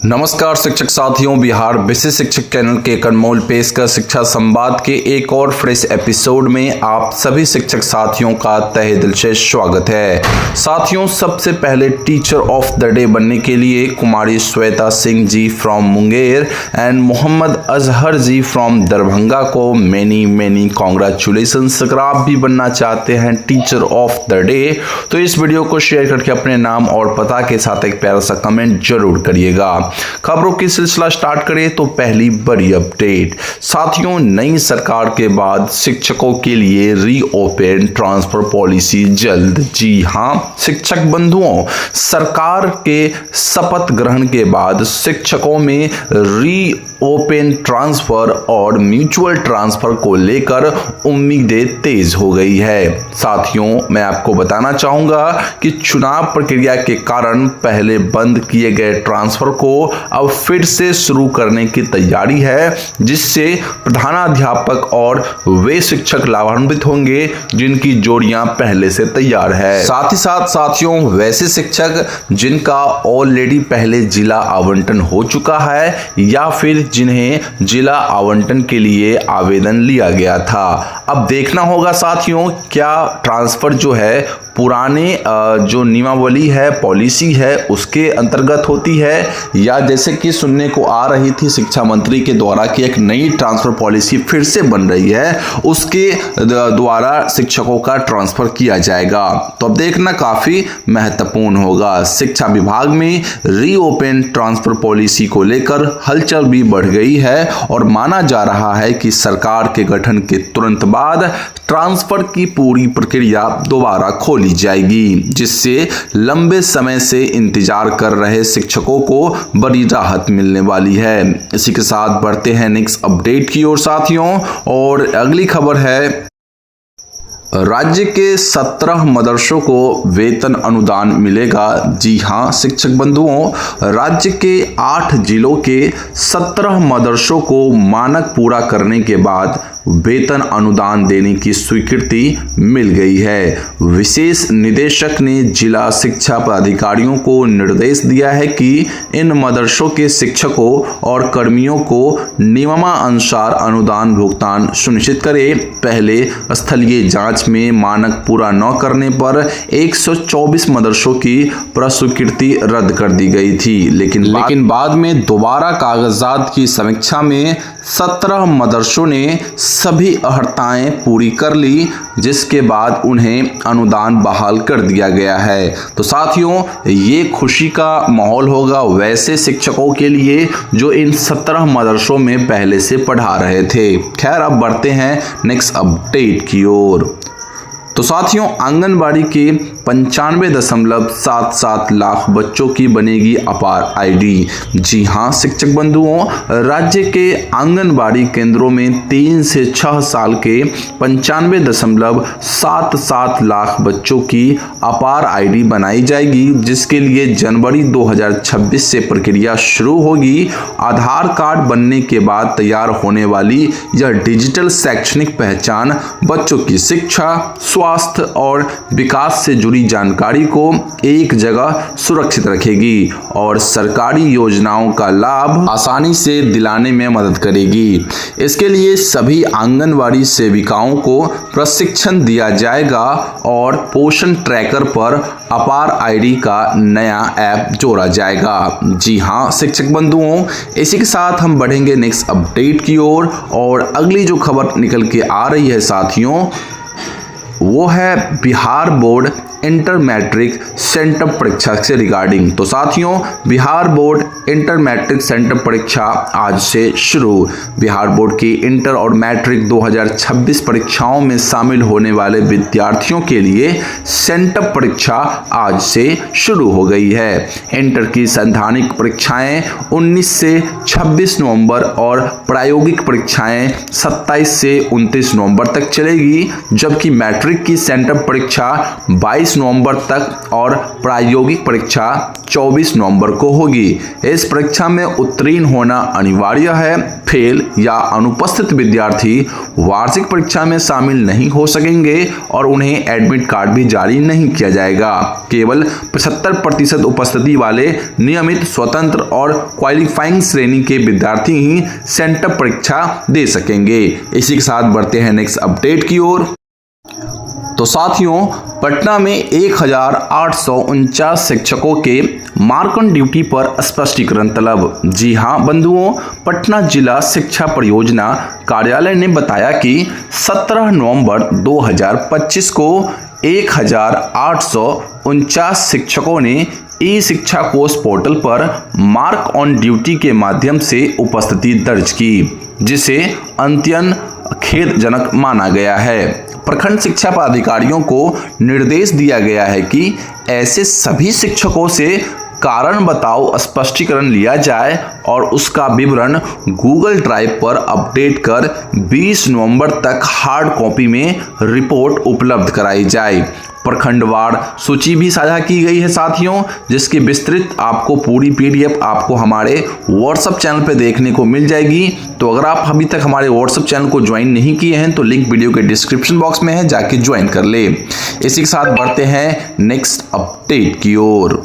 नमस्कार शिक्षक साथियों, बिहार बेसिक शिक्षक चैनल के एक अनमोल पेशकश शिक्षा संवाद के एक और फ्रेश एपिसोड में आप सभी शिक्षक साथियों का तहे दिल से स्वागत है। साथियों, सबसे पहले टीचर ऑफ द डे बनने के लिए Kumari Shweta Singh ji from Munger and Mohammad Azhar ji from Darbhanga को मेनी कॉन्ग्रेचुलेशंस। अगर आप भी बनना चाहते हैं टीचर ऑफ द डे तो इस वीडियो को शेयर करके अपने नाम और पता के साथ एक प्यारा सा कमेंट जरूर करिएगा। खबरों की सिलसिला स्टार्ट करें तो पहली बड़ी अपडेट साथियों, नई सरकार के बाद शिक्षकों के लिए रीओपन ट्रांसफर पॉलिसी जल्द। जी हां शिक्षक बंधुओं, सरकार के शपथ ग्रहण के बाद शिक्षकों में रीओपन ट्रांसफर और म्यूचुअल ट्रांसफर को लेकर उम्मीदें तेज हो गई है। साथियों, मैं आपको बताना चाहूंगा कि चुनाव प्रक्रिया के कारण पहले बंद किए गए ट्रांसफर को अब फिर से शुरू करने की तैयारी है, जिससे प्रधानाध्यापक और वे शिक्षक लाभान्वित होंगे जिनकी जोड़ियां पहले से तैयार है। साथ ही साथ साथियों, वैसे शिक्षक जिनका ऑलरेडी पहले जिला आवंटन हो चुका है या फिर जिन्हें जिला आवंटन के लिए आवेदन लिया गया था, अब देखना होगा साथियों क्या ट्रांसफर जो है पुराने जो नियमावली है, पॉलिसी है, उसके अंतर्गत होती है या जैसे कि सुनने को आ रही थी शिक्षा मंत्री के द्वारा कि एक नई ट्रांसफर पॉलिसी फिर से बन रही है, उसके द्वारा शिक्षकों का ट्रांसफर किया जाएगा। तो अब देखना काफी महत्वपूर्ण होगा। शिक्षा विभाग में रीओपन ट्रांसफर पॉलिसी को लेकर हलचल भी बढ़ गई है और माना जा रहा है कि सरकार के गठन के तुरंत बाद ट्रांसफर की पूरी प्रक्रिया दोबारा खोली जाएगी, जिससे लंबे समय से इंतजार कर रहे शिक्षकों को बड़ी राहत मिलने वाली है। इसी के साथ बढ़ते हैं नेक्स्ट अपडेट की ओर साथियों, और अगली खबर है राज्य के 17 मदरसों को वेतन अनुदान मिलेगा। जी हां शिक्षक बंधुओं, राज्य के 8 जिलों के 17 मदरसों को मानक पूरा करने के बाद वेतन अनुदान देने की स्वीकृति मिल गई है। विशेष निदेशक ने जिला शिक्षा पदाधिकारियों को निर्देश दिया है कि इन मदरसों के शिक्षकों और कर्मियों को नियमानुसार अनुदान भुगतान सुनिश्चित करें। पहले स्थलीय जांच में मानक पूरा न करने पर 124 मदरसों की प्रस्वीकृति रद्द कर दी गई थी, लेकिन बाद में दोबारा कागजात की समीक्षा में 17 मदरसों ने सभी अहर्ताएं पूरी कर ली, जिसके बाद उन्हें अनुदान बहाल कर दिया गया है। तो साथियों, ये खुशी का माहौल होगा वैसे शिक्षकों के लिए जो इन 17 मदरसों में पहले से पढ़ा रहे थे। खैर, अब बढ़ते हैं नेक्स्ट अपडेट की ओर। तो साथियों, आंगनबाड़ी के 95.77 लाख बच्चों की बनेगी अपार आईडी। जी हां शिक्षक बंधुओं, राज्य के आंगनबाड़ी केंद्रों में 3 से 6 साल के 95.77 लाख बच्चों की अपार आईडी बनाई जाएगी, जिसके लिए जनवरी 2026 से प्रक्रिया शुरू होगी। आधार कार्ड बनने के बाद तैयार होने वाली यह डिजिटल शैक्षणिक पहचान बच्चों की शिक्षा, स्वास्थ्य और विकास से जुड़ी जानकारी को एक जगह सुरक्षित रखेगी और सरकारी योजनाओं का लाभ आसानी से दिलाने में मदद करेगी। इसके लिए सभी आंगनवाड़ी सेविकाओं को प्रशिक्षण दिया जाएगा और पोषण ट्रैकर पर अपार आईडी का नया ऐप जोड़ा जाएगा। जी हां शिक्षक बंधुओं, इसी के साथ हम बढ़ेंगे नेक्स्ट अपडेट की ओर, और अगली जो खबर निकल के आ रही है साथियों, वो है Bihar board inter matric centre परीक्षा से रिगार्डिंग। तो साथियों, Bihar board inter matric centre परीक्षा आज से शुरू। बिहार बोर्ड की इंटर और मैट्रिक 2026 परीक्षाओं में शामिल होने वाले विद्यार्थियों के लिए सेंटर परीक्षा आज से शुरू हो गई है। इंटर की सैद्धांतिक परीक्षाएं 19 से 26 नवंबर और प्रायोगिक परीक्षाएं 27 से 29 नवंबर तक चलेगी, जबकि मैट्रिक की सेंटर परीक्षा 22 22 नवंबर तक और प्रायोगिक परीक्षा 24 नवंबर को होगी। इस परीक्षा में उत्तीर्ण होना अनिवार्य है। फेल या अनुपस्थित विद्यार्थी वार्षिक परीक्षा में शामिल नहीं हो सकेंगे और उन्हें एडमिट कार्ड भी जारी नहीं किया जाएगा। केवल 75% उपस्थिति वाले नियमित, स्वतंत्र और क्वालिफाइंग श्रेणी के विद्यार्थी ही सेंटअप परीक्षा दे सकेंगे। इसी के साथ बढ़ते हैं नेक्स्ट अपडेट की ओर। तो साथियों, पटना में 1849 शिक्षकों के मार्क ऑन ड्यूटी पर स्पष्टीकरण तलब। जी हां बंधुओं, पटना जिला शिक्षा परियोजना कार्यालय ने बताया कि 17 नवंबर 2025 को 1849 शिक्षकों ने ई शिक्षा कोष पोर्टल पर मार्क ऑन ड्यूटी के माध्यम से उपस्थिति दर्ज की, जिसे अत्यंत खेदजनक माना गया है। प्रखंड शिक्षा पदाधिकारियों को निर्देश दिया गया है कि ऐसे सभी शिक्षकों से कारण बताओ स्पष्टीकरण लिया जाए और उसका विवरण गूगल ड्राइव पर अपडेट कर 20 नवंबर तक हार्ड कॉपी में रिपोर्ट उपलब्ध कराई जाए। प्रखंडवार सूची भी साझा की गई है साथियों, जिसकी विस्तृत आपको पूरी PDF आपको हमारे व्हाट्सएप चैनल पे देखने को मिल जाएगी। तो अगर आप अभी तक हमारे व्हाट्सएप चैनल को ज्वाइन नहीं किए हैं तो लिंक वीडियो के डिस्क्रिप्शन बॉक्स में है, जाके ज्वाइन कर ले। इसी के साथ बढ़ते हैं नेक्स्ट अपडेट की ओर।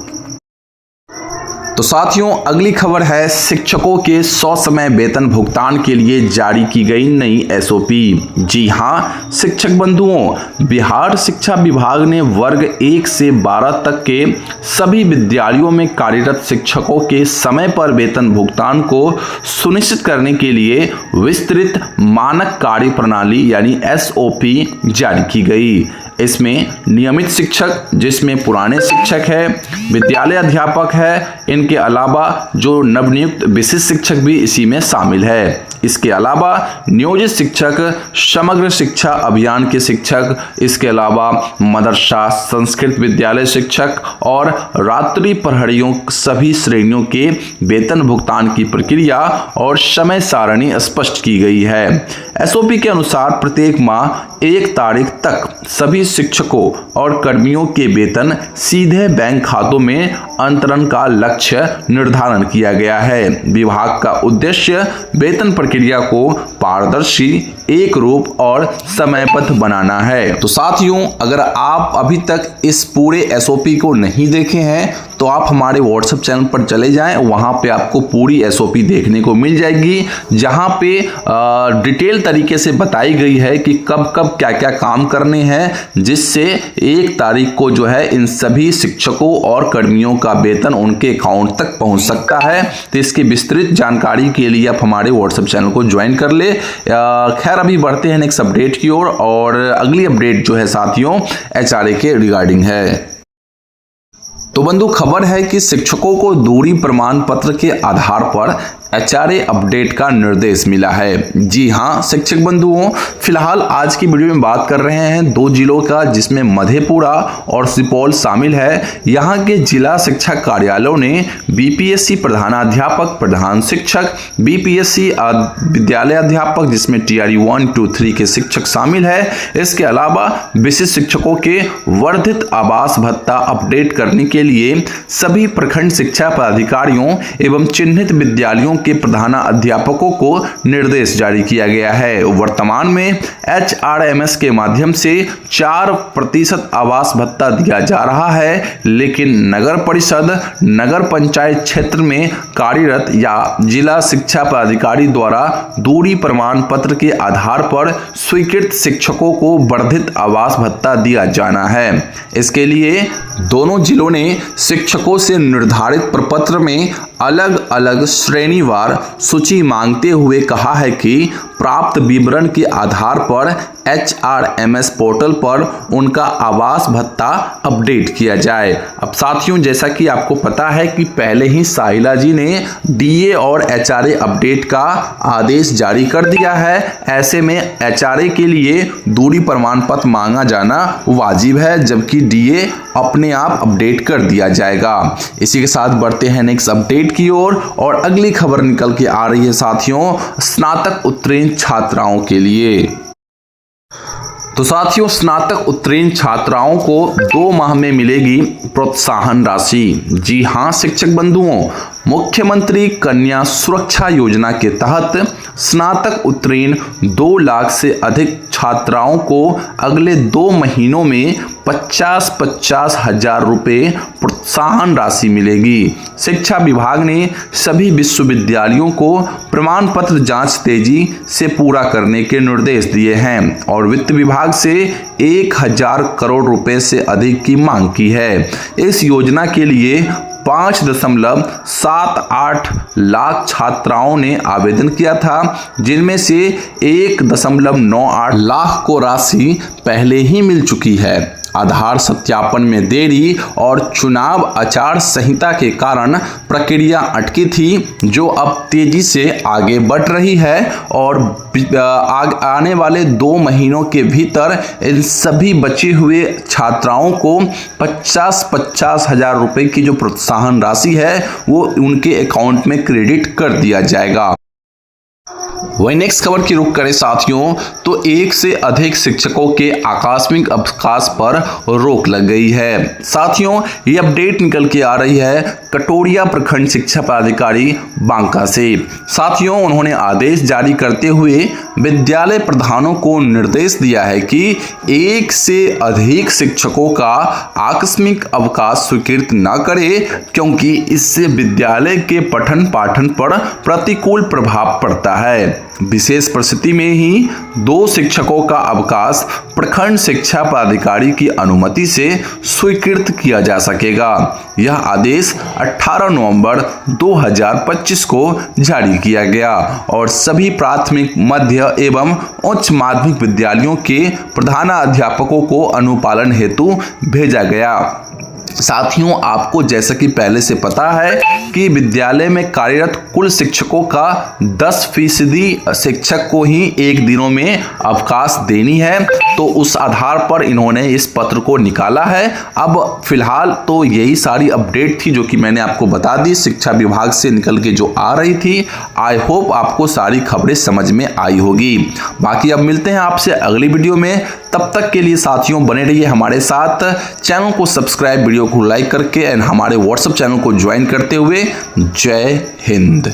तो साथियों, अगली खबर है शिक्षकों के 100 समय वेतन भुगतान के लिए जारी की गई नई SOP। जी हां शिक्षक बंधुओं, बिहार शिक्षा विभाग ने वर्ग 1 से 12 तक के सभी विद्यालयों में कार्यरत शिक्षकों के समय पर वेतन भुगतान को सुनिश्चित करने के लिए विस्तृत मानक कार्य प्रणाली यानी SOP जारी की गई। इसमें नियमित शिक्षक, जिसमें पुराने शिक्षक है, विद्यालय अध्यापक है, इनके अलावा जो नवनियुक्त विशिष्ट शिक्षक भी इसी में शामिल है। इसके अलावा नियोजित शिक्षक, समग्र शिक्षा अभियान के शिक्षक, इसके अलावा मदरसा, संस्कृत विद्यालय शिक्षक और रात्रि प्रहरियों सभी श्रेणियों के वेतन भुगतान की प्रक्रिया और समय सारणी स्पष्ट की गई है। SOP के अनुसार प्रत्येक माह 1 तारीख तक सभी शिक्षकों और कर्मियों के वेतन सीधे बैंक खातों में अंतरण का लक्ष्य निर्धारण किया गया है। विभाग का उद्देश्य वेतन प्रक्रिया को पारदर्शी, एक रूप और समयबद्ध बनाना है। तो साथियों, अगर आप अभी तक इस पूरे SOP को नहीं देखे हैं तो आप हमारे व्हाट्सएप चैनल पर चले जाएं, वहां पे आपको पूरी SOP देखने को मिल जाएगी, जहां पे डिटेल तरीके से बताई गई है कि कब कब क्या क्या काम करने हैं, जिससे 1 तारीख को जो है इन सभी शिक्षकों और कर्मियों का वेतन उनके अकाउंट तक पहुंच सकता है। तो इसकी विस्तृत जानकारी के लिए आप हमारे व्हाट्सएप चैनल को ज्वाइन कर ले। खैर, अभी बढ़ते हैं नेक्स्ट अपडेट की ओर और अगली अपडेट जो है साथियों HRA के रिगार्डिंग है। तो बंधु, खबर है कि शिक्षकों को दूरी प्रमाण पत्र के आधार पर HRA अपडेट का निर्देश मिला है। जी हां शिक्षक बंधुओं, फिलहाल आज की वीडियो में बात कर रहे हैं 2 जिलों का, जिसमें मधेपुरा और सुपौल शामिल है। यहां के जिला शिक्षा कार्यालयों ने BPSC प्रधानाध्यापक, प्रधान शिक्षक, BPSC विद्यालय अध्यापक, जिसमें TRE 1, 2, 3 के शिक्षक शामिल है। इसके अलावा विशिष्ट शिक्षकों के वर्धित आवास भत्ता अपडेट करने के लिए सभी प्रखंड शिक्षा पदाधिकारियों एवं चिन्हित विद्यालयों के प्रधानाध्यापकों को निर्देश जारी किया गया है। वर्तमान में HRMS के माध्यम से 4% आवास भत्ता दिया जा रहा है, लेकिन नगर परिषद, नगर पंचायत क्षेत्र में कार्यरत या जिला शिक्षा पदाधिकारी द्वारा दूरी प्रमाण पत्र के आधार पर स्वीकृत शिक्षकों को वर्धित आवास भत्ता दिया जाना है। इसके लिए दोनों जिलों ने शिक्षकों से निर्धारित प्रपत्र में अलग अलग श्रेणीवार सूची मांगते हुए कहा है कि प्राप्त विवरण के आधार पर HRMS पोर्टल पर उनका आवास भत्ता अपडेट किया जाए। अब साथियों, जैसा कि आपको पता है कि पहले ही साहिला जी ने DA और HRA अपडेट का आदेश जारी कर दिया है। ऐसे में HRA के लिए दूरी प्रमाण पत्र मांगा जाना वाजिब है, जबकि DA अपने आप अपडेट कर दिया जाएगा। इसी के साथ बढ़ते हैं नेक्स्ट अपडेट की ओर और अगली खबर निकल के आ रही है साथियों स्नातक उत्तीर्ण छात्राओं के लिए। तो साथियों, स्नातक उत्तीर्ण छात्राओं को 2 माह में मिलेगी प्रोत्साहन राशि। जी हां शिक्षक बंधुओं, मुख्यमंत्री कन्या सुरक्षा योजना के तहत स्नातक उत्तीर्ण 2 लाख से अधिक छात्राओं को अगले 2 महीनों में 50-50 हजार रुपये प्रोत्साहन राशि मिलेगी। शिक्षा विभाग ने सभी विश्वविद्यालयों को प्रमाण पत्र जांच तेजी से पूरा करने के निर्देश दिए हैं और वित्त विभाग से 1000 करोड़ रुपए से अधिक की मांग की है। इस योजना के लिए 5.78 लाख छात्राओं ने आवेदन किया था, जिनमें से 1.98 लाख को राशि पहले ही मिल चुकी है। आधार सत्यापन में देरी और चुनाव आचार संहिता के कारण प्रक्रिया अटकी थी, जो अब तेजी से आगे बढ़ रही है और आने वाले 2 महीनों के भीतर इन सभी बचे हुए छात्राओं को 50-50 हजार रुपए की जो प्रोत्साहन राशि है वो उनके अकाउंट में क्रेडिट कर दिया जाएगा। वही नेक्स्ट खबर की रुख करें साथियों, तो 1 से अधिक शिक्षकों के आकस्मिक अवकाश पर रोक लग गई है। साथियों, ये अपडेट निकल के आ रही है कटोरिया प्रखंड शिक्षा पदाधिकारी बांका से। साथियों, उन्होंने आदेश जारी करते हुए विद्यालय प्रधानों को निर्देश दिया है कि 1 से अधिक शिक्षकों का आकस्मिक अवकाश स्वीकृत न करें, क्योंकि इससे विद्यालय के पठन पाठन पर प्रतिकूल प्रभाव पड़ता है। विशेष परिस्थिति में ही 2 शिक्षकों का अवकाश प्रखंड शिक्षा पदाधिकारी की अनुमति से स्वीकृत किया जा सकेगा। यह आदेश 18 नवंबर 2025 को जारी किया गया और सभी प्राथमिक, मध्य एवं उच्च माध्यमिक विद्यालयों के प्रधानाध्यापकों को अनुपालन हेतु भेजा गया। साथियों, आपको जैसा कि पहले से पता है कि विद्यालय में कार्यरत कुल शिक्षकों का 10% शिक्षक को ही 1 दिनों में अवकाश देनी है, तो उस आधार पर इन्होंने इस पत्र को निकाला है। अब फिलहाल तो यही सारी अपडेट थी जो कि मैंने आपको बता दी, शिक्षा विभाग से निकल के जो आ रही थी। आई होप आपको सारी खबरें समझ में आई होगी। बाकी अब मिलते हैं आपसे अगली वीडियो में, तब तक के लिए साथियों बने रहिए हमारे साथ। चैनल को सब्सक्राइब, वीडियो को लाइक करके एंड हमारे व्हाट्सएप चैनल को ज्वाइन करते हुए जय हिंद।